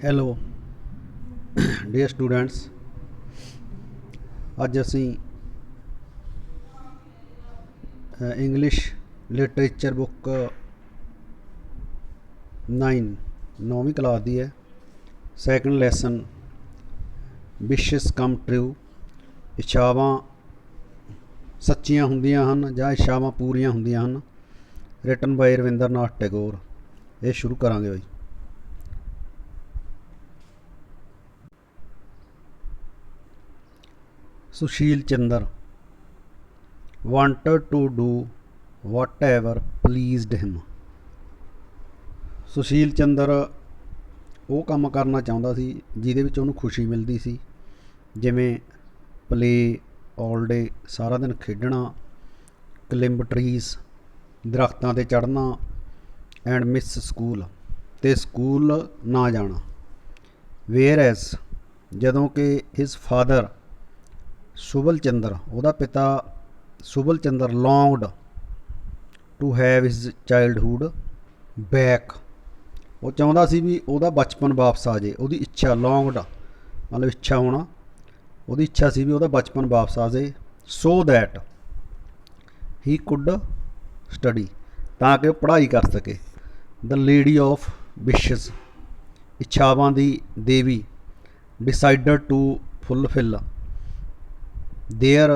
Hello dear students, अज असी English literature book 9वीं क्लास की है। Second lesson wishes come true, इच्छावां सच्चियां हुंदियां हन जां इच्छावां पूरियां हुंदियां हन। Written by Rabindranath Tagore. ये शुरू करांगे बई। Sushil Chandra wanted to do whatever pleased him। Sushil Chandra ਉਹ ਕੰਮ ਕਰਨਾ ਚਾਹੁੰਦਾ ਸੀ ਜਿਹਦੇ ਵਿੱਚ ਉਹਨੂੰ ਖੁਸ਼ੀ ਮਿਲਦੀ ਸੀ, ਜਿਵੇਂ ਪਲੇ ਆਲ ਡੇ, ਸਾਰਾ ਦਿਨ ਖੇਡਣਾ, ਕਲਿੰਬ ਟਰੀਜ਼, ਦਰਖਤਾਂ 'ਤੇ ਚੜ੍ਹਨਾ, ਐਂਡ ਮਿਸ ਸਕੂਲ, ਅਤੇ ਸਕੂਲ ਨਾ ਜਾਣਾ। ਵੇਅਰ ਐਸ, ਜਦੋਂ ਕਿ ਹਿਸ ਫਾਦਰ ਸੁਬਲ ਚੰਦਰ, ਉਹਦਾ ਪਿਤਾ Subal Chandra, longed to have his childhood back, ਉਹ ਚਾਹੁੰਦਾ ਸੀ ਵੀ ਉਹਦਾ ਬਚਪਨ ਵਾਪਸ ਆ ਜੇ। ਉਹਦੀ ਇੱਛਾ, ਲੌਂਗਡ ਮਤਲਬ ਇੱਛਾ ਹੋਣਾ, ਉਹਦੀ ਇੱਛਾ ਸੀ ਵੀ ਉਹਦਾ ਬਚਪਨ ਵਾਪਸ ਆ ਜਾਏ। So that he could study, ਤਾਂ ਕਿ ਉਹ ਪੜ੍ਹਾਈ ਕਰ ਸਕੇ। ਦ ਲੇਡੀ ਆਫ ਵਿਸ਼ਜ਼, ਇੱਛਾਵਾਂ ਦੀ ਦੇਵੀ, decided to fulfil their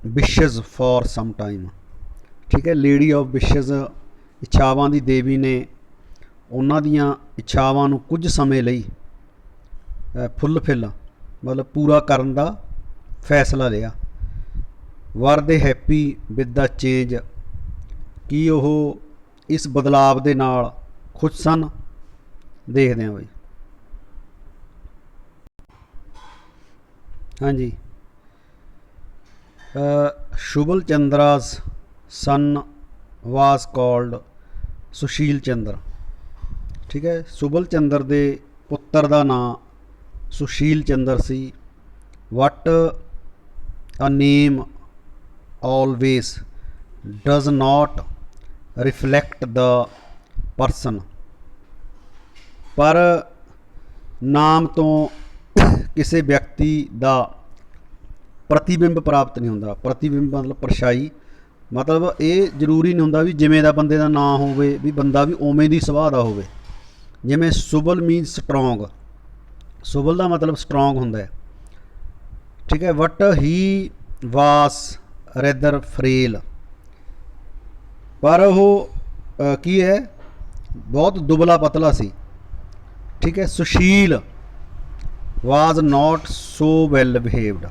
wishes for some time. ਠੀਕ ਹੈ, ਲੇਡੀ ਆਫ ਵਿਸ਼ਜ਼, ਇੱਛਾਵਾਂ ਦੀ ਦੇਵੀ ਨੇ ਉਹਨਾਂ ਦੀਆਂ ਇੱਛਾਵਾਂ ਨੂੰ ਕੁਝ ਸਮੇਂ ਲਈ ਫੁੱਲਫਿਲ ਮਤਲਬ ਪੂਰਾ ਕਰਨ ਦਾ ਫੈਸਲਾ ਲਿਆ। ਵਰ ਦੇ ਹੈਪੀ ਵਿਦ ਦਾ ਚੇਂਜ, ਕੀ ਉਹ ਇਸ ਬਦਲਾਵ ਦੇ ਨਾਲ ਖੁਸ਼ ਸਨ। ਦੇਖਦੇ ਹਾਂ ਬਈ। ਹਾਂਜੀ, Subal Chandra's son was called Sushil Chandra. ਠੀਕ ਹੈ, ਸੁਬਲ ਚੰਦਰ ਦੇ ਪੁੱਤਰ ਦਾ ਨਾਂ ਸੁਸ਼ੀਲ ਚੰਦਰ ਸੀ। What a name always does not reflect the person, ਪਰ ਨਾਮ ਤੋਂ ਕਿਸੇ ਵਿਅਕਤੀ ਦਾ ਪ੍ਰਤੀਬਿੰਬ ਪ੍ਰਾਪਤ ਨਹੀਂ ਹੁੰਦਾ। ਪ੍ਰਤੀਬਿੰਬ ਮਤਲਬ ਪਰਛਾਈ, ਮਤਲਬ ਇਹ ਜ਼ਰੂਰੀ ਨਹੀਂ ਹੁੰਦਾ ਵੀ ਜਿਵੇਂ ਦਾ ਬੰਦੇ ਦਾ ਨਾਂ ਹੋਵੇ ਵੀ ਬੰਦਾ ਵੀ ਉਵੇਂ ਦੀ ਸੁਭਾਅ ਦਾ ਹੋਵੇ। ਜਿਵੇਂ ਸੁਬਲ ਮੀਨਸ ਸਟਰੋਂਗ, ਸੁਬਲ ਦਾ ਮਤਲਬ ਸਟਰੋਂਗ ਹੁੰਦਾ ਹੈ। ਠੀਕ ਹੈ, ਬਟ ਹੀ ਵਾਸ ਰੈਦਰ ਫਰੇਲ, ਪਰ ਉਹ ਕੀ ਹੈ, ਬਹੁਤ ਦੁਬਲਾ ਪਤਲਾ ਸੀ। ਠੀਕ ਹੈ, ਸੁਸ਼ੀਲ ਵਾਜ਼ ਨਾਟ ਸੋ ਵੈਲ ਬਿਹੇਵਡ।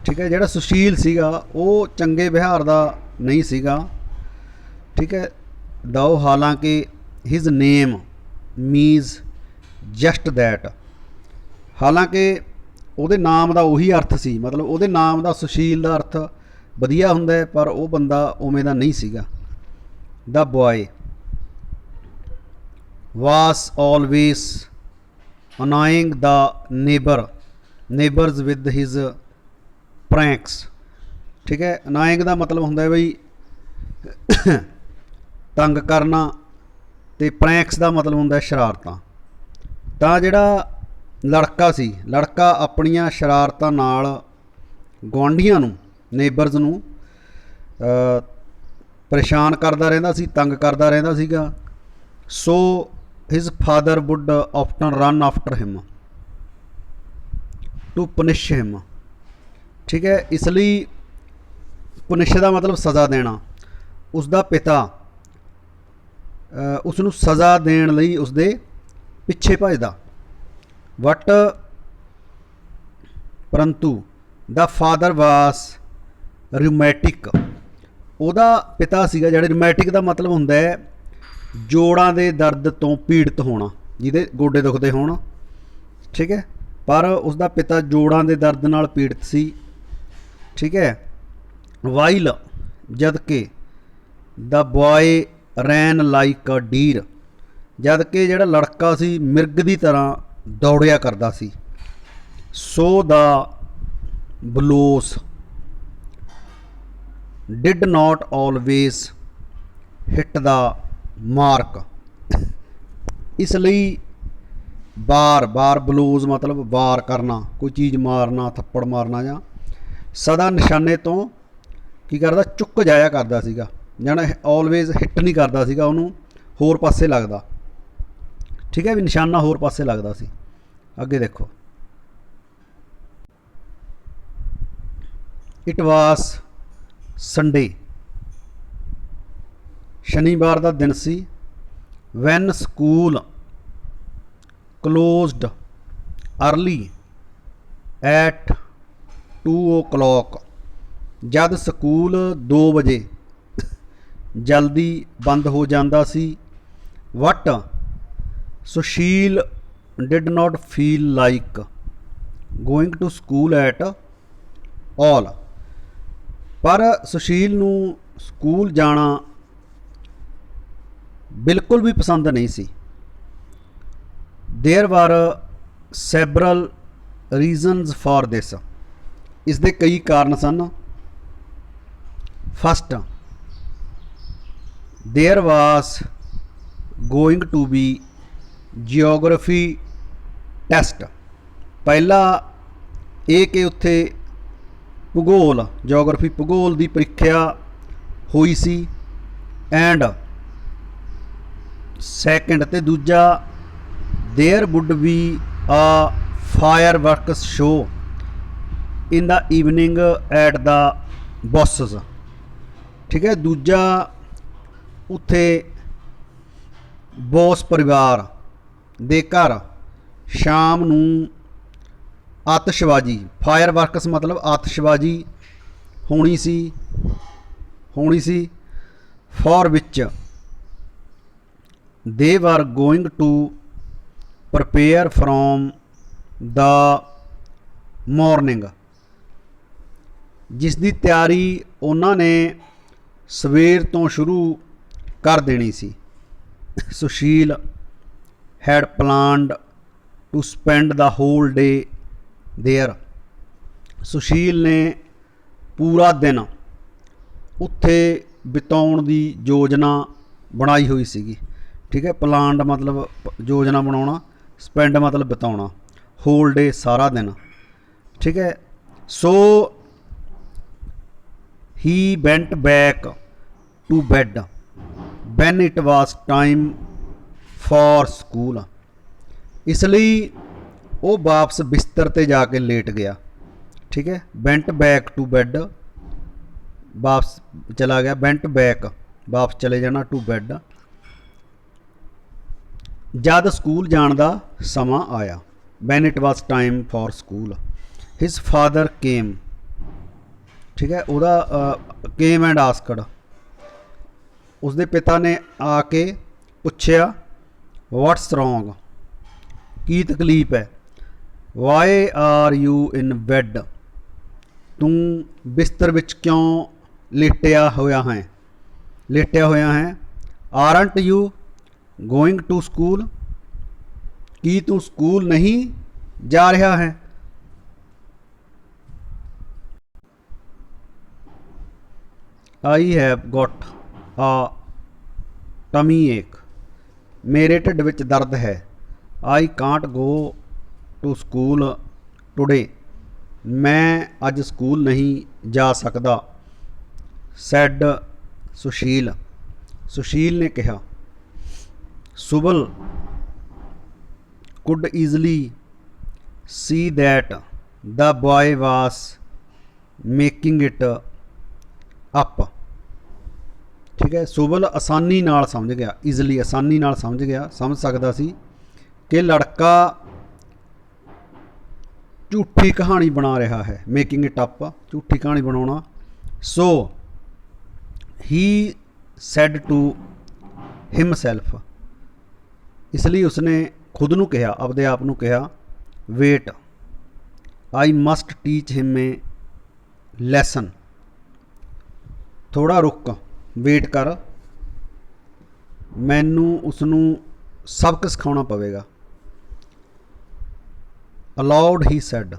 ਠੀਕ ਹੈ, ਜਿਹੜਾ ਸੁਸ਼ੀਲ ਸੀਗਾ ਉਹ ਚੰਗੇ ਵਿਹਾਰ ਦਾ ਨਹੀਂ ਸੀਗਾ। ਠੀਕ ਹੈ, ਦੋ ਹਾਲਾਂਕਿ his name means just that, ਹਾਲਾਂਕਿ ਉਹਦੇ ਨਾਮ ਦਾ ਉਹੀ ਅਰਥ ਸੀ, ਮਤਲਬ ਉਹਦੇ ਨਾਮ ਦਾ ਸੁਸ਼ੀਲ ਦਾ ਅਰਥ ਵਧੀਆ ਹੁੰਦਾ ਹੈ, ਪਰ ਉਹ ਬੰਦਾ ਉਵੇਂ ਦਾ ਨਹੀਂ ਸੀਗਾ। The boy was always annoying the neighbours with his pranks. ਠੀਕ ਹੈ, ਅਨਾਇੰਗ ਦਾ ਮਤਲਬ ਹੁੰਦਾ ਹੈ ਬਈ ਤੰਗ ਕਰਨਾ, ਅਤੇ ਪ੍ਰੈਂਕਸ ਦਾ ਮਤਲਬ ਹੁੰਦਾ ਸ਼ਰਾਰਤਾਂ। ਤਾਂ ਜਿਹੜਾ ਲੜਕਾ ਸੀ, ਲੜਕਾ ਆਪਣੀਆਂ ਸ਼ਰਾਰਤਾਂ ਨਾਲ ਗੁਆਂਢੀਆਂ ਨੂੰ, ਨੇਬਰਜ਼ ਨੂੰ ਪਰੇਸ਼ਾਨ ਕਰਦਾ ਰਹਿੰਦਾ ਸੀ, ਤੰਗ ਕਰਦਾ ਰਹਿੰਦਾ ਸੀਗਾ। So his father would often run after him to punish him. ਠੀਕ ਹੈ, ਇਸ ਲਈ ਪੁਨਿਸ਼ ਦਾ ਮਤਲਬ ਸਜ਼ਾ ਦੇਣਾ। ਉਸਦਾ ਪਿਤਾ ਉਸ ਨੂੰ ਸਜ਼ਾ ਦੇਣ ਲਈ ਉਸਦੇ ਪਿੱਛੇ ਭੱਜਦਾ। ਬਟ ਪਰੰਤੂ ਦਾ ਫਾਦਰ ਵਾਸ ਰਿਊਮੈਟਿਕ, ਉਹਦਾ ਪਿਤਾ ਸੀਗਾ ਜਿਹੜਾ, ਰਿਊਮੈਟਿਕ ਦਾ ਮਤਲਬ ਹੁੰਦਾ ਹੈ ਜੋੜਾਂ ਦੇ ਦਰਦ ਤੋਂ ਪੀੜਤ ਹੋਣਾ, ਜਿਹਦੇ ਗੋਡੇ ਦੁਖਦੇ ਹੋਣ। ਠੀਕ ਹੈ, ਪਰ ਉਸਦਾ ਪਿਤਾ ਜੋੜਾਂ ਦੇ ਦਰਦ ਨਾਲ ਪੀੜਤ ਸੀ। ਠੀਕ ਹੈ, ਵਾਈਲ, ਜਦ ਕਿ ਦ ਬॉय ਰੈਨ ਲਾਈਕ ਅ ਡੀਰ, ਜਦ ਕਿ ਜਿਹੜਾ ਲੜਕਾ ਸੀ ਮਿਰਗ ਦੀ ਤਰ੍ਹਾਂ ਦੌੜਿਆ ਕਰਦਾ ਸੀ। So the blows did not always hit the mark, ਇਸ ਲਈ बार बार ब्लोज मतलब वार करना, कोई चीज़ मारना, थप्पड़ मारना, ਜਾਂ सदा निशाने तो की करदा चुक जाया करदा सीगा, जाना ऑलवेज हिट नहीं करदा सीगा, ਉਹਨੂੰ होर पासे लगदा। ठीक है, भी निशाना होर पासे लगदा सी। ਅੱਗੇ देखो, इट वास संडे, शनिवार का दिन सी। When school closed early at 2 o'clock, जद स्कूल 2 बजे जल्दी बंद हो जाता सी। But Sushil did not feel like going to school at all, पर सुशील नूं स्कूल जाना बिल्कुल भी पसंद नहीं सी। There were several reasons for this, इसके कई कारण सन। First, there was going to be geography test, पहला ये कि उत्थे भूगोल जियोग्राफी भूगोल की परीक्षा हुई सी। एंड सैकेंड ते दूजा, there would be a fireworks show in the evening at the bosses. ठीक है, दूजा उत्थे बॉस परिवार दे घर शाम नूं आतिशबाजी, फायर वर्कस मतलब आतिशबाजी होनी सी for which they were going to prepare from the morning, जिसकी तैयारी उन्होंने सवेर तो शुरू कर देनी सी। Sushil had planned to spend the whole day there, Sushil ने पूरा दिन उत्थे बिताउण दी योजना बनाई हुई सीगी। ठीक है, प्लान्ड मतलब योजना बनाउणा, स्पेंड मतलब बिताउणा, होल डे सारा दिन। ठीक है, so he went back to bed when it was time for school, इसलिए वो वापस बिस्तर ते जाके लेट गया। ठीक है, वेंट बैक टू बैड वापस चला गया, वेंट बैक वापस चले जाना, टू बैड जद स्कूल जाण दा समा आया। Van it was time for school, his father came. ठीक है, ਉਹਦਾ केम एंड आस्कड, उसके पिता ने आके पुछया व्हाट्स रॉन्ग, की तकलीफ है। Why are you in bed, तू बिस्तर विच क्यों लेटिया होया है। Aren't you going to school, की तू स्कूल नहीं जा रहा है। I have got a tummy ache, मेरे ढिड विच दर्द है। I can't go to school today, मैं अज स्कूल नहीं जा सकता। सैड सुशील, सुशील ने कहा। Subal could easily see that the boy वास मेकिंग इट अप। ठीक है, सुबल आसानी नाल समझ गया, ईजली आसानी नाल समझ सकता सी कि लड़का झूठी कहानी बना रहा है, मेकिंग इट अप झूठी कहानी बनाना। सो ही सैड टू हिमसैल्फ, इसलिए उसने खुद नूं कहा, अपने आप नूं कहा, wait I must teach him a lesson, थोड़ा रुक, वेट कर, मैनू उसनूं सबक सिखाना पवेगा। अलाउड ही सैड,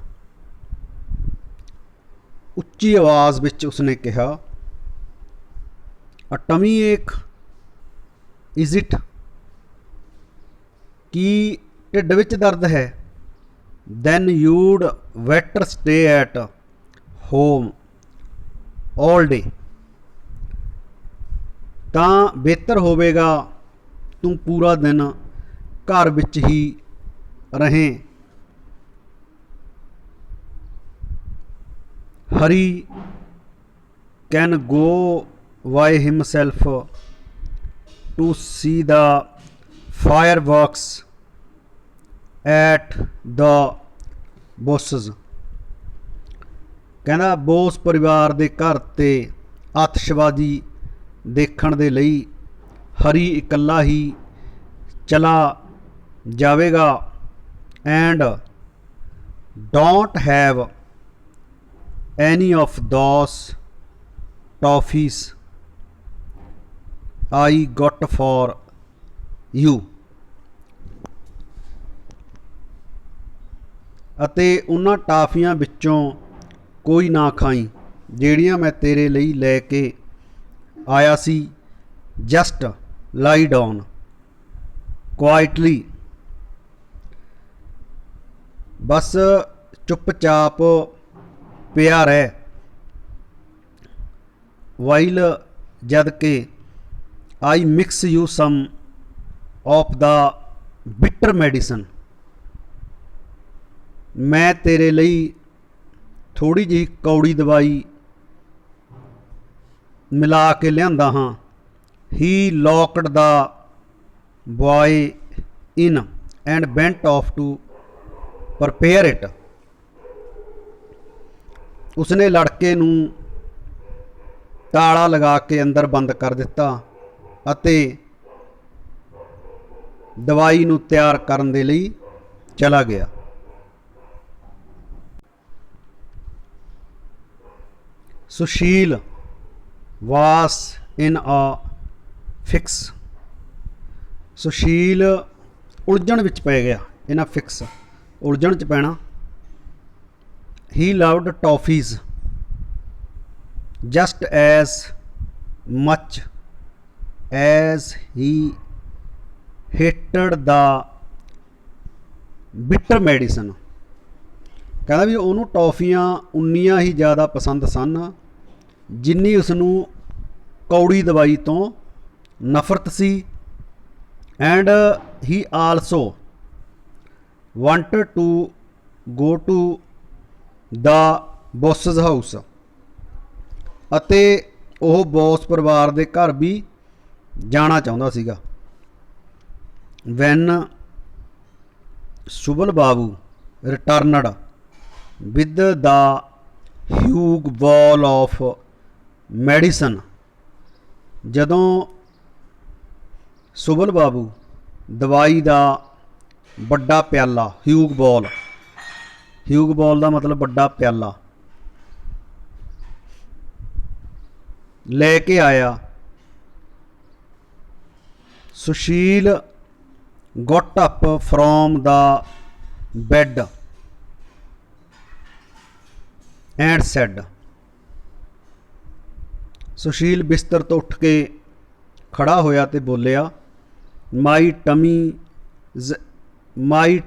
उच्ची आवाज़ विच उसने कहा। अ टमी एक इज इट, की ਢਿੱਡ ਵਿੱਚ ਦਰਦ ਹੈ then you'd better stay at home all day, ਤਾਂ ਬਿਹਤਰ ਹੋਵੇਗਾ ਤੂੰ ਪੂਰਾ ਦਿਨ ਘਰ ਵਿੱਚ ਹੀ ਰਹੇ। ਹਰੀ can go by himself to see the fireworks at the Bosses, ਕਹਿੰਦਾ ਬੋਸ ਪਰਿਵਾਰ ਦੇ ਘਰ ਤੇ ਆਤਿਸ਼ਬਾਜ਼ੀ ਦੇਖਣ ਦੇ ਲਈ ਹਰੀ ਇਕੱਲਾ ਹੀ ਚਲਾ ਜਾਵੇਗਾ। and don't have any of those toffees I got for you, ਅਤੇ ਉਹਨਾਂ ਟਾਫੀਆਂ ਵਿੱਚੋਂ ਕੋਈ ਨਾ ਖਾਈ ਜਿਹੜੀਆਂ ਮੈਂ ਤੇਰੇ ਲਈ ਲੈ ਕੇ ਆਇਆ ਸੀ। ਜਸਟ lie down quietly, ਬਸ ਚੁੱਪਚਾਪ ਪਿਆ ਰਹਿ। while ਜਦ ਕਿ I mix you some of the bitter medicine, ਮੈਂ ਤੇਰੇ ਲਈ ਥੋੜ੍ਹੀ ਜਿਹੀ ਕੌੜੀ ਦਵਾਈ ਮਿਲਾ ਕੇ ਲਿਆਂਦਾ ਹਾਂ। he locked the boy in and went off to prepare it, ਉਸਨੇ ਲੜਕੇ ਨੂੰ ਤਾਲਾ ਲਗਾ ਕੇ ਅੰਦਰ ਬੰਦ ਕਰ ਦਿੱਤਾ ਅਤੇ ਦਵਾਈ ਨੂੰ ਤਿਆਰ ਕਰਨ ਦੇ ਲਈ ਚਲਾ ਗਿਆ। Sushil was in a fix, Sushil ਉਲਝਣ ਵਿੱਚ ਪੈ ਗਿਆ। ਇਨ ਅ ਫਿਕਸ, ਉਲਝਣ 'ਚ ਪੈਣਾ। he loved toffees just as much as he hated the bitter medicine, ਕਹਿੰਦਾ ਵੀ ਉਹਨੂੰ ਟੌਫੀਆਂ ਉਨੀਆਂ ਹੀ ਜ਼ਿਆਦਾ ਪਸੰਦ ਸਨ ਜਿੰਨੀ ਉਸਨੂੰ ਕੌੜੀ ਦਵਾਈ ਤੋਂ ਨਫ਼ਰਤ ਸੀ। and he also wanted to go to the boss's house, ਅਤੇ ਉਹ ਬੌਸ ਪਰਿਵਾਰ ਦੇ ਘਰ ਵੀ ਜਾਣਾ ਚਾਹੁੰਦਾ ਸੀਗਾ। when ਸੁਬਲ Babu returned with the huge ball of medicine, ਜਦੋਂ ਸੁਬਲ ਬਾਬੂ ਦਵਾਈ ਦਾ ਵੱਡਾ ਪਿਆਲਾ, ਹਿਊਗ ਬॉल ਦਾ ਮਤਲਬ ਵੱਡਾ ਪਿਆਲਾ ਲੈ ਕੇ ਆਇਆ। Sushil got up from the bed and said, Sushil ਬਿਸਤਰ ਤੋਂ ਉੱਠ ਕੇ ਖੜਾ ਹੋਇਆ ਤੇ ਬੋਲਿਆ, my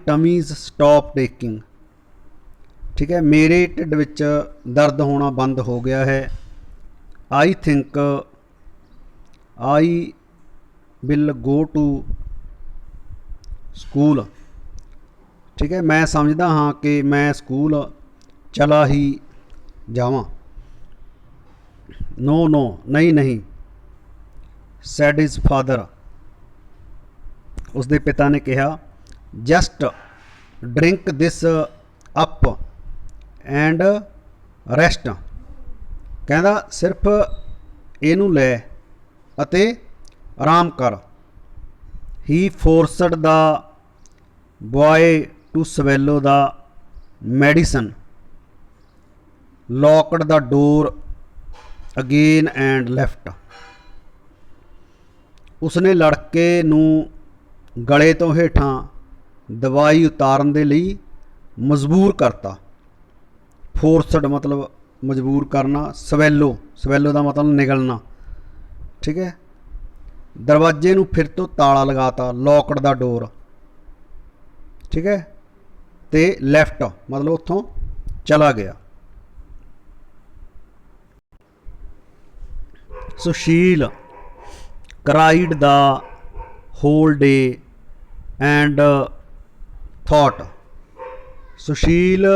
tummy's stop taking, ਠੀਕ ਹੈ, ਮੇਰੇ ਢਿੱਡ ਵਿੱਚ ਦਰਦ ਹੋਣਾ ਬੰਦ ਹੋ ਗਿਆ ਹੈ। I think I will go to school, ਠੀਕ ਹੈ, ਮੈਂ ਸਮਝਦਾ ਹਾਂ ਕਿ ਮੈਂ ਸਕੂਲ ਚਲਾ ਹੀ ਜਾਵਾਂ। no ਨਹੀਂ said his father, ਉਸਦੇ ਪਿਤਾ ਨੇ ਕਿਹਾ, just drink this up and rest, ਕਹਿੰਦਾ ਸਿਰਫ ਇਹਨੂੰ ਲੈ ਅਤੇ ਆਰਾਮ ਕਰ। he forced the boy to swallow the medicine, locked the door again and left, ਉਸਨੇ ਲੜਕੇ ਨੂੰ ਗਲੇ ਤੋਂ ਹੇਠਾਂ ਦਵਾਈ ਉਤਾਰਨ ਦੇ ਲਈ ਮਜਬੂਰ ਕਰਤਾ। ਫੋਰਸਡ ਮਤਲਬ ਮਜਬੂਰ ਕਰਨਾ, ਸਵੈਲੋ ਦਾ ਮਤਲਬ ਨਿਗਲਣਾ, ਠੀਕ ਹੈ। ਦਰਵਾਜ਼ੇ ਨੂੰ ਫਿਰ ਤੋਂ ਤਾਲਾ ਲਗਾਤਾ, ਲੌਕਡ ਦਾ ਡੋਰ, ठीक है, ते लैफ्ट मतलब उत्थों चला गया। Sushil cried the whole day and thought. Sushil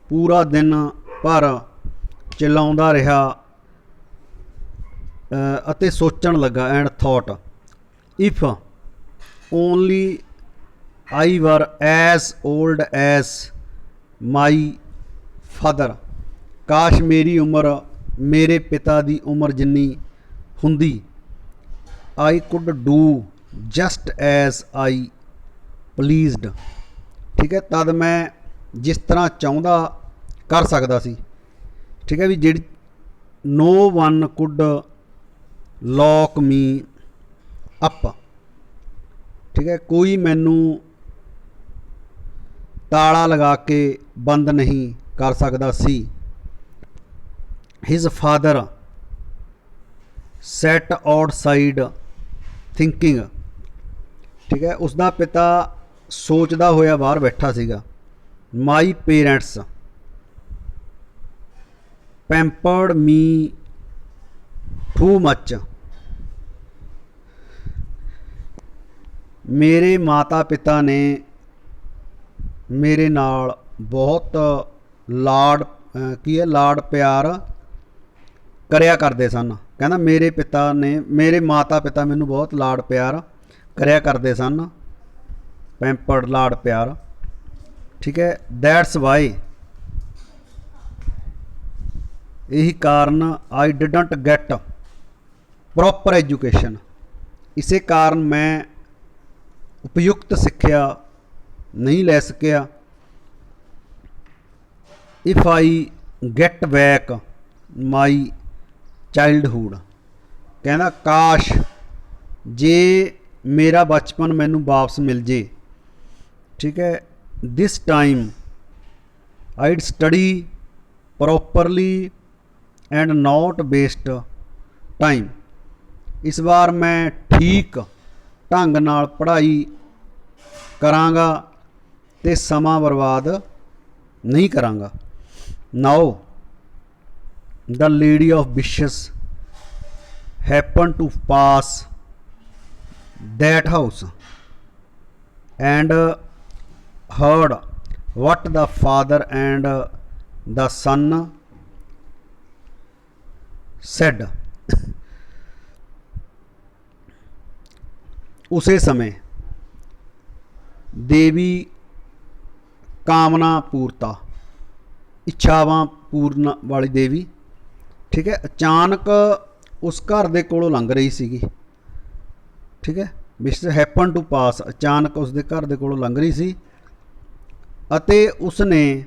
पूरा दिन भर चिल्लाਉਂਦਾ ਰਿਹਾ ਅਤੇ ਸੋਚਣ ਲੱਗਾ। And thought if only I were as old as my father. ਕਾਸ਼ ਮੇਰੀ ਉਮਰ ਮੇਰੇ ਪਿਤਾ ਦੀ ਉਮਰ ਜਿੰਨੀ ਹੁੰਦੀ। I could do just as I pleased. ਠੀਕ ਹੈ, ਤਦ ਮੈਂ ਜਿਸ ਤਰ੍ਹਾਂ ਚਾਹੁੰਦਾ ਕਰ ਸਕਦਾ ਸੀ। ठीक है भी जी, no one could lock me up. ठीक है, कोई मैनू ताला लगा के बंद नहीं कर सकता सी। His father sat outside thinking. ठीक है, उसका पिता सोचता होया बाहर बैठा सीगा। My parents pampered me too much. मेरे माता पिता ने मेरे नाल बहुत लाड की है लाड प्यार करया करते सन। कहना मेरे पिता ने मेरे माता पिता मैनू बहुत लाड प्यार करया करते सन। पैंपर्ड लाड प्यार। ठीक है, दैट्स वाई यही कारण I didn't get proper education. इसे कारण मैं उपयुक्त सिक्ख्या नहीं ले सकिया। If I get back my childhood. कहना काश जे मेरा बचपन मैनू वापस मिल जे। ठीक है, this time I'd study properly and not waste time. इस बार मैं ठीक ढंग नाल पढ़ाई करांगा ते समा बर्बाद नहीं करांगा। Now the lady of wishes happened to pass that house and heard what the father and the son said। उसे समय देवी कामना पूर्ता इच्छावां पूर्ण वाली देवी। ठीक है, अचानक उस घर दे कोलों लंघ रही सीगी। ठीक है, विच हैपन टू पास अचानक उसके घर दे कोलों लंघ रही सी ਅਤੇ ਉਸਨੇ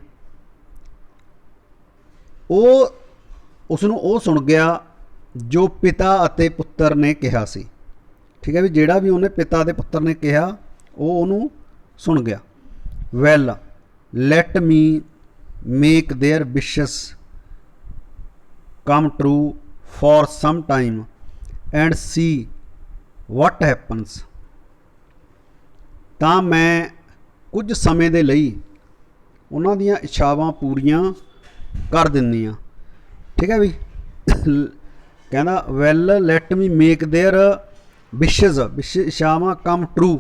ਉਸਨੂੰ ਉਹ ਸੁਣ ਗਿਆ ਜੋ ਪਿਤਾ ਅਤੇ ਪੁੱਤਰ ਨੇ ਕਿਹਾ ਸੀ। ਠੀਕ ਹੈ ਵੀ ਜਿਹੜਾ ਵੀ ਉਹਨੇ ਪਿਤਾ ਦੇ ਪੁੱਤਰ ਨੇ ਕਿਹਾ ਉਹ ਉਹਨੂੰ ਸੁਣ ਗਿਆ। Well let me make their wishes come true for some time and see what happens. ਤਾਂ ਮੈਂ ਕੁਝ ਸਮੇਂ ਦੇ ਲਈ ਉਹਨਾਂ ਦੀਆਂ ਇੱਛਾਵਾਂ ਪੂਰੀਆਂ ਕਰ ਦਿੰਦੀ ਹਾਂ। ਠੀਕ ਹੈ ਵੀ ਕਹਿੰਦਾ well let me make their wishes ਇੱਛਾਵਾਂ ਕਮ ਟਰੂ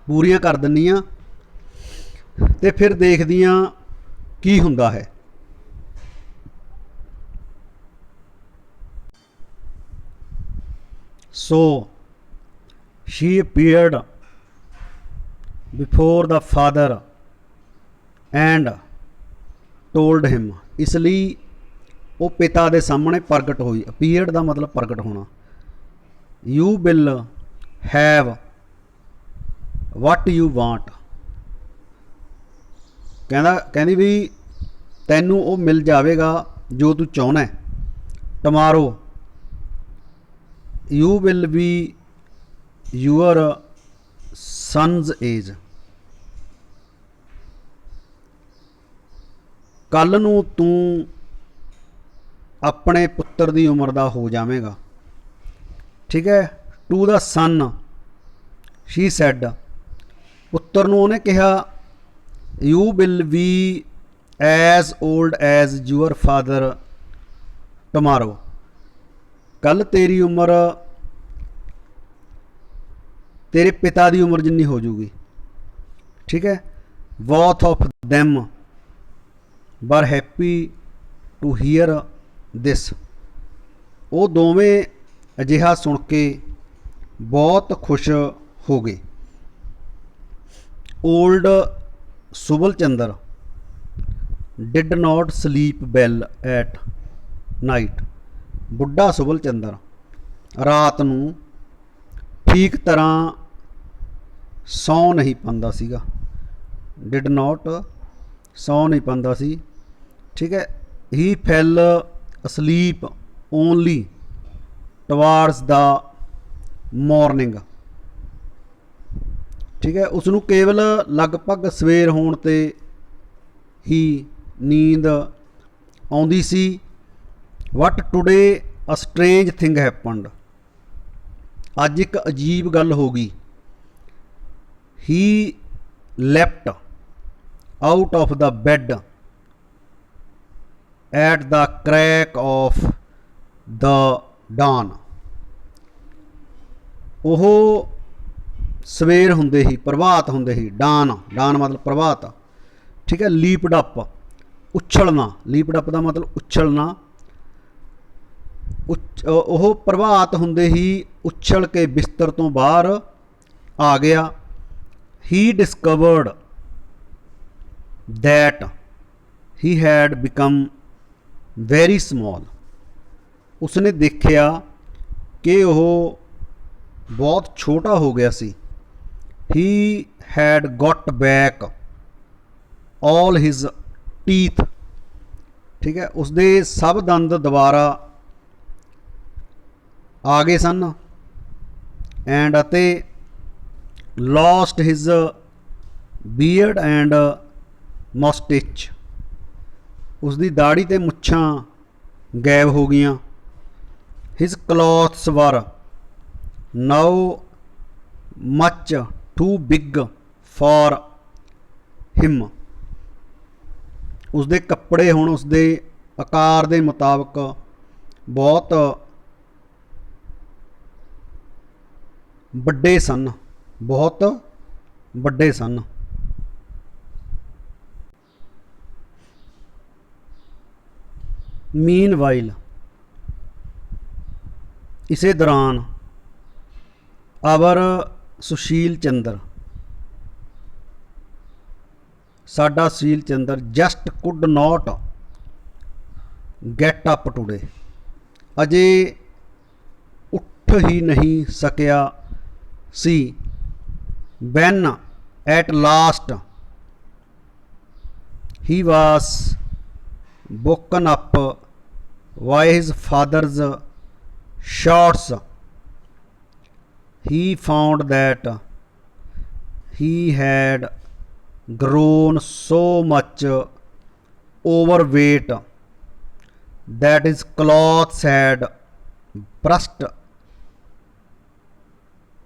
ਪੂਰੀਆਂ ਕਰ ਦਿੰਦੀ ਹਾਂ ਅਤੇ ਫਿਰ ਦੇਖਦੀ ਹਾਂ ਕੀ ਹੁੰਦਾ ਹੈ। ਸੋ she appeared before the father and told him। ਇਸ ਲਈ ਉਹ ਪਿਤਾ ਦੇ ਸਾਹਮਣੇ ਪ੍ਰਗਟ ਹੋਈ। appeared ਦਾ ਮਤਲਬ ਪ੍ਰਗਟ ਹੋਣਾ। you will have what you want। ਕਹਿੰਦੀ ਵੀ ਤੈਨੂੰ ਉਹ ਮਿਲ ਜਾਵੇਗਾ ਜੋ ਤੂੰ ਚਾਹੁੰਦਾ। tomorrow you will be your son's age। ਕੱਲ ਨੂੰ ਤੂੰ ਆਪਣੇ ਪੁੱਤਰ ਦੀ ਉਮਰ ਦਾ ਹੋ ਜਾਵੇਗਾ। ਠੀਕ ਹੈ, to the son she said ਪੁੱਤਰ ਨੂੰ ਉਹਨੇ ਕਿਹਾ you will be as old as your father tomorrow, ਕੱਲ ਤੇਰੀ ਉਮਰ तेरे पिता की उम्र जिन्नी हो जूगी। ठीक है, both of them were happy to hear this, वो दोवें अजिहा सुन के बहुत खुश हो गए। Old Subal Chandra did not sleep well at night, बुढ़ा सुबल चंद्र रात नूं ठीक तरह सौ नहीं पांदा सीगा, डिड नॉट सौ नहीं पांदा सी। ठीक है, ही फैल असलीप ओनली टवार्ड्स द मॉर्निंग। ठीक है, उसनू केवल लगभग सवेर होण ते ही नींद आउंदी सी। What today a strange thing happened, अज एक अजीब गल हो गई। He leapt out of the bed at the crack of the dawn, ओह सवेर हुंदे ही प्रभात हुंदे ही, डान डान मतलब प्रभात। ठीक है, लीपड अप उछलना, लीपड अप का मतलब उछलना, ओह प्रभात हुंदे ही उछल के बिस्तर तो बाहर आ गया। He discovered that he had become very small, उसने देखा कि वह बहुत छोटा हो गया सी। He had got back all his teeth, ठीक है, उसके सब दंद दोबारा आ गए सन। एंड अते lost his beard and moustache, उसकी दाढ़ी ते मुच्छां गायब हो गई। His clothes were now much too big for him, उसके कपड़े हुण उसके आकार के मुताबिक बहुत ਵੱਡੇ सन, बहुत ਵੱਡੇ सन। मीन वाइल, इसे दौरान अवर सुशील चंद्र, साडा Sushil Chandra just could not get up today, अजे उठ ही नहीं सकिया सी। When at last he was woken up by his father's shouts, he found that he had grown so much overweight that his clothes had burst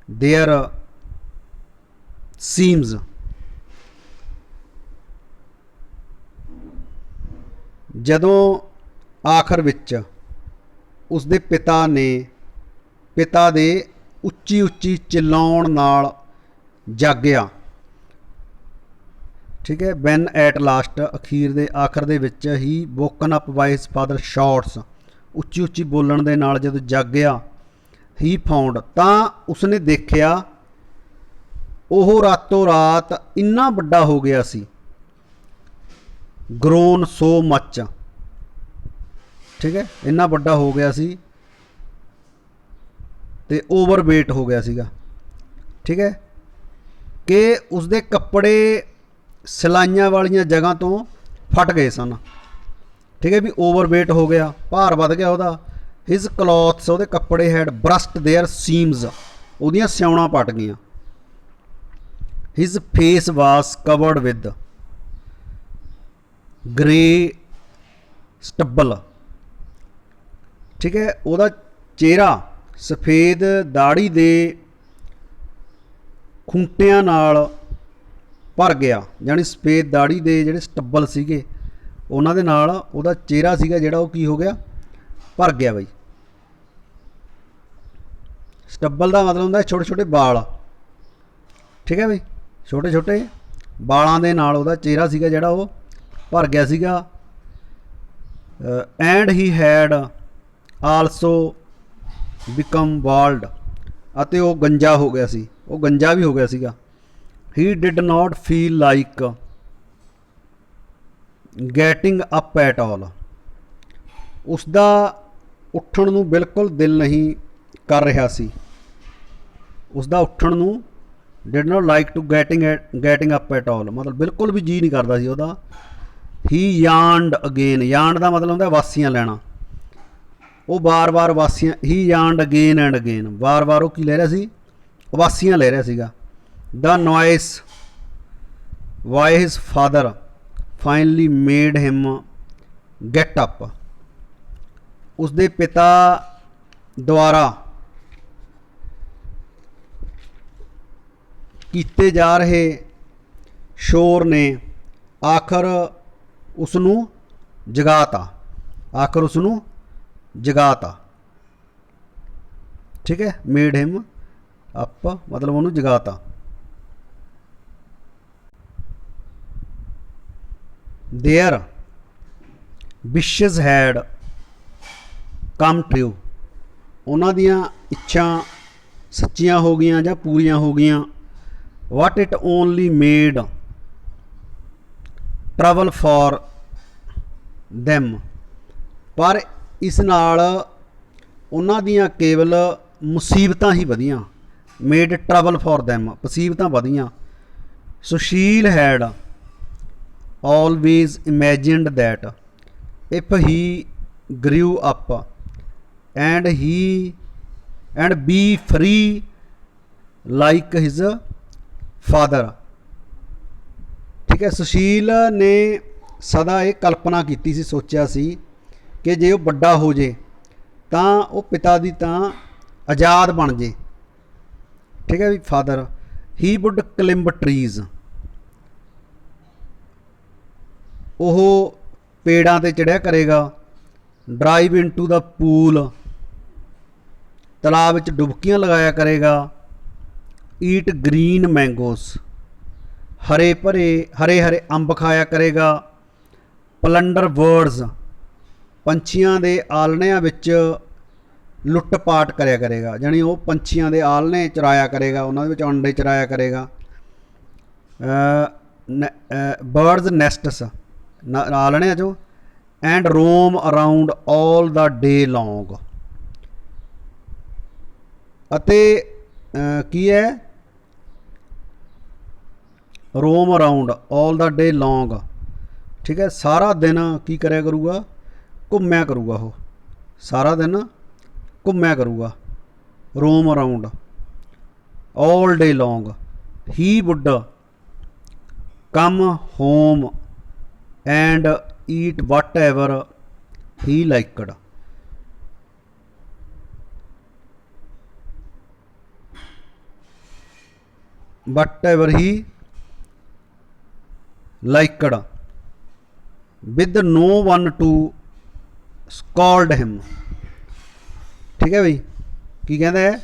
their seams। ਜਦੋਂ ਆਖਰ ਵਿੱਚ ਉਸਦੇ ਪਿਤਾ ਦੇ ਉੱਚੀ ਉੱਚੀ ਚਿਲਾਉਣ ਨਾਲ ਜਾਗਿਆ। ਠੀਕ ਹੈ, ਵੈਨ ਐਟ ਲਾਸਟ ਅਖੀਰ ਦੇ ਆਖਰ ਦੇ ਵਿੱਚ ਹੀ ਵੋਕਨ ਅਪ ਬਾਈ ਹਿਸ ਫਾਦਰ ਸ਼ਾਰਟਸ, ਉੱਚੀ ਉੱਚੀ ਬੋਲਣ ਦੇ ਨਾਲ ਜਦੋਂ ਜਾਗਿਆ। ਹੀ ਫਾਊਂਡ, ਤਾਂ ਉਸਨੇ ਦੇਖਿਆ ਉਹ ਰਾਤੋਂ ਰਾਤ ਇੰਨਾ ਵੱਡਾ ਹੋ ਗਿਆ ਸੀ। ਗਰੋਨ ਸੋ ਮੱਚ, ਠੀਕ ਹੈ, ਇੰਨਾ ਵੱਡਾ ਹੋ ਗਿਆ ਸੀ ਤੇ ਓਵਰਵੇਟ ਹੋ ਗਿਆ ਸੀਗਾ। ਠੀਕ ਹੈ, ਕਿ ਉਸਦੇ ਕੱਪੜੇ ਸਿਲਾਈਆਂ ਵਾਲੀਆਂ ਜਗ੍ਹਾ ਤੋਂ ਫਟ ਗਏ ਸਨ। ਠੀਕ ਹੈ, ਵੀ ਓਵਰਵੇਟ ਹੋ ਗਿਆ, ਭਾਰ ਵੱਧ ਗਿਆ ਉਹਦਾ। ਹਿਜ਼ ਕਲੌਥਸ, ਉਹਦੇ ਕੱਪੜੇ ਹੈਡ ਬਰਸਟ ਦੇਅਰ ਸੀਮਸ, ਉਹਦੀਆਂ ਸਿਉਣਾਂ ਪਟ ਗਈਆਂ। His face was covered with grey stubble, ਠੀਕ ਹੈ, ਉਹਦਾ ਚਿਹਰਾ ਸਫੇਦ ਦਾੜੀ ਦੇ ਖੂੰਟਿਆਂ ਨਾਲ ਭਰ ਗਿਆ, ਯਾਨੀ ਸਫੇਦ ਦਾੜੀ ਦੇ ਜਿਹੜੇ ਸਟੱਬਲ ਸੀਗੇ ਉਹਨਾਂ ਦੇ ਨਾਲ ਉਹਦਾ ਚਿਹਰਾ ਸੀਗਾ ਜਿਹੜਾ ਉਹ ਕੀ ਹੋ ਗਿਆ, ਭਰ ਗਿਆ ਬਈ। ਸਟੱਬਲ ਦਾ ਮਤਲਬ ਹੁੰਦਾ ਛੋਟੇ ਛੋਟੇ ਵਾਲ, ਠੀਕ ਹੈ ਬਈ, ਛੋਟੇ ਛੋਟੇ ਵਾਲਾਂ ਦੇ ਨਾਲ ਉਹਦਾ ਚਿਹਰਾ ਸੀਗਾ ਜਿਹੜਾ ਉਹ ਭਰ ਗਿਆ ਸੀਗਾ। And he had also become bald, ਅਤੇ ਉਹ ਗੰਜਾ ਹੋ ਗਿਆ ਸੀ, ਉਹ ਗੰਜਾ ਵੀ ਹੋ ਗਿਆ ਸੀਗਾ। He did not feel like getting up at all, ਉਸਦਾ ਉੱਠਣ ਨੂੰ ਬਿਲਕੁਲ ਦਿਲ ਨਹੀਂ ਕਰ ਰਿਹਾ ਸੀ, ਉਸਦਾ ਉੱਠਣ ਨੂੰ did not like to getting up at all, ਮਤਲਬ ਬਿਲਕੁਲ ਵੀ ਜੀ ਨਹੀਂ ਕਰਦਾ ਸੀ ਉਹਦਾ। ਹੀ ਯਾਨਡ ਅਗੇਨ, ਯਾਨਡ ਦਾ ਮਤਲਬ ਹੁੰਦਾ ਵਾਸੀਆਂ ਲੈਣਾ, ਉਹ ਵਾਰ-ਵਾਰ ਵਾਸੀਆਂ, ਹੀ ਯਾਨਡ ਅਗੇਨ ਐਂਡ ਅਗੇਨ, ਵਾਰ-ਵਾਰ ਉਹ ਕੀ ਲੈ ਰਿਹਾ ਸੀ, ਵਾਸੀਆਂ ਲੈ ਰਿਹਾ ਸੀਗਾ। The noise why his father finally made him get up, ਉਸਦੇ ਪਿਤਾ ਦੁਆਰਾ ਕੀਤੇ ਜਾ ਰਹੇ ਸ਼ੋਰ ਨੇ ਆਖਰ ਉਸ ਨੂੰ ਜਗਾਤਾ, ਆਖਰ ਉਸ ਨੂੰ ਜਗਾਤਾ, ਠੀਕ ਹੈ। ਮੇਡ ਹਿਮ ਅਪ ਮਤਲਬ ਉਹਨੂੰ ਜਗਾਤਾ। Their wishes had come true, ਉਹਨਾਂ ਦੀਆਂ ਇੱਛਾ ਸੱਚੀਆਂ ਹੋ ਗਈਆਂ ਜਾਂ ਪੂਰੀਆਂ ਹੋ ਗਈਆਂ। ਵਾਟ it only made trouble for them, ਪਰ ਇਸ ਨਾਲ ਉਹਨਾਂ ਦੀਆਂ ਕੇਵਲ ਮੁਸੀਬਤਾਂ ਹੀ ਵਧੀਆਂ। ਮੇਡ ਟਰਬਲ ਫॉर them, ਮੁਸੀਬਤਾਂ ਵਧੀਆਂ। Sushil head always imagined that if he grew up and be free like his father, ठीक है। ਸੁਸ਼ੀਲ ਨੇ ਸਦਾ ਇਹ ਕਲਪਨਾ ਕੀਤੀ ਸੀ, ਸੋਚਿਆ ਸੀ ਕਿ ਜੇ ਉਹ ਵੱਡਾ ਹੋ ਜੇ ਤਾਂ ਉਹ ਪਿਤਾ ਦੀ ਤਾਂ ਆਜ਼ਾਦ ਬਣ ਜੇ, ਠੀਕ ਹੈ ਵੀ। ਫਾਦਰ ਹੀ ਵੁੱਡ ਕਲਿੰਬ ਟਰੀਜ਼, ਉਹ ਪੇੜਾਂ 'ਤੇ ਚੜ੍ਹਿਆ ਕਰੇਗਾ। ਡਰਾਈਵ ਇਨਟੂ ਦਾ ਪੂਲ, ਤਲਾਬ ਵਿੱਚ ਡੁਬਕੀਆਂ ਲਗਾਇਆ ਕਰੇਗਾ। ਈਟ ਗ੍ਰੀਨ ਮੈਂਗੋਸ, ਹਰੇ ਹਰੇ ਅੰਬ ਖਾਇਆ ਕਰੇਗਾ। ਪਲੰਡਰ ਬਰਡਸ, ਪੰਛੀਆਂ ਦੇ ਆਲਣਿਆਂ ਵਿੱਚ ਲੁੱਟ ਪਾਟ ਕਰਿਆ ਕਰੇਗਾ, ਜਾਣੀ ਉਹ ਪੰਛੀਆਂ ਦੇ ਆਲਣੇ ਚਰਾਇਆ ਕਰੇਗਾ, ਉਹਨਾਂ ਦੇ ਵਿੱਚ ਅੰਡੇ ਚਰਾਇਆ ਕਰੇਗਾ। ਬਰਡਸ ਨੈਸਟਸ, ਆਲਣਿਆਂ 'ਚੋਂ। ਐਂਡ ਰੋਮ ਅਰਾਊਂਡ ਆਲ ਦਾ ਡੇ ਲੌਂਗ, ਅਤੇ ਕੀ ਹੈ, ਰੋਮ ਅਰਾਊਂਡ ਆਲ ਦਾ ਡੇ ਲੌਂਗ, ਠੀਕ ਹੈ। ਸਾਰਾ ਦਿਨ ਕੀ ਕਰਿਆ ਕਰੂਗਾ, ਘੁੰਮਿਆ ਕਰੂਗਾ, ਉਹ ਸਾਰਾ ਦਿਨ ਘੁੰਮਿਆ ਕਰੂਗਾ। Roam around all day long. He would come home and eat whatever he liked, whatever he liked with no one to scold him, ਠੀਕ ਹੈ ਬਈ। ਕੀ ਕਹਿੰਦਾ ਹੈ,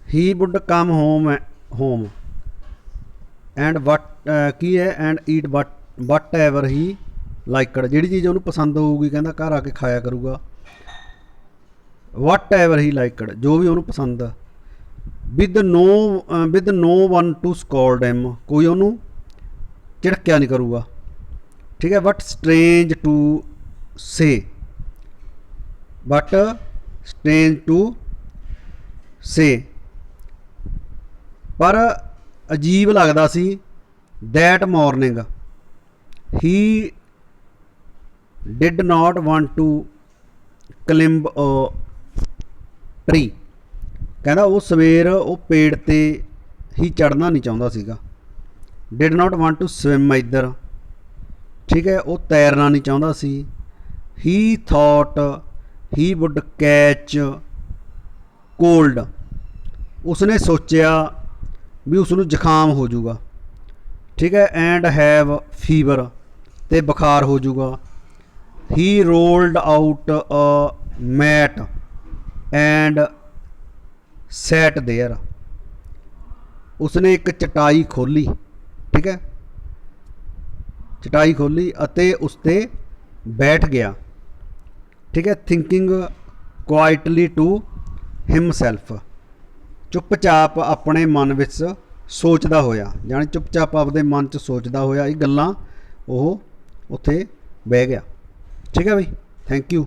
he would come home and ਕੀ ਹੈ, and eat whatever he liked, ਜਿਹੜੀ ਚੀਜ਼ ਉਹਨੂੰ ਪਸੰਦ ਹੋਊਗੀ ਕਹਿੰਦਾ ਘਰ ਆ ਕੇ ਖਾਇਆ ਕਰੂਗਾ। whatever he liked, ਜੋ ਵੀ ਉਹਨੂੰ ਪਸੰਦ। with no one to scold him, ਕੋਈ ਉਹਨੂੰ ਝਿੜਕਿਆ ਨਹੀਂ ਕਰੂਗਾ, ਠੀਕ ਹੈ। but strange to say, ਪਰ ਅਜੀਬ ਲੱਗਦਾ ਸੀ। that morning he did not want to climb a tree, ਕਹਿੰਦਾ ਉਹ ਸਵੇਰ ਉਹ ਪੇੜ 'ਤੇ ਹੀ ਚੜ੍ਹਨਾ ਨਹੀਂ ਚਾਹੁੰਦਾ ਸੀਗਾ। did not want to swim ਇੱਧਰ, ਠੀਕ ਹੈ, ਉਹ ਤੈਰਨਾ ਨਹੀਂ ਚਾਹੁੰਦਾ ਸੀ। he thought he would catch cold, उसने सोचा भी उसनू जुखाम हो जाऊगा, ठीक है, एंड हैव फीवर, ते बुखार हो जाऊगा। He rolled out a mat and sat there, उसने एक चटाई खोली, ठीक है, चटाई खोली अते उसते बैठ गया, ठीक है। थिंकिंग क्वाइटली टू हिमसैल्फ, चुपचाप अपने मन विच सोचदा होया, जानी चुपचाप अपने मन च सोचदा होया ये गल्लां ओह उत्थे बह गया, ठीक है भाई। Thank you.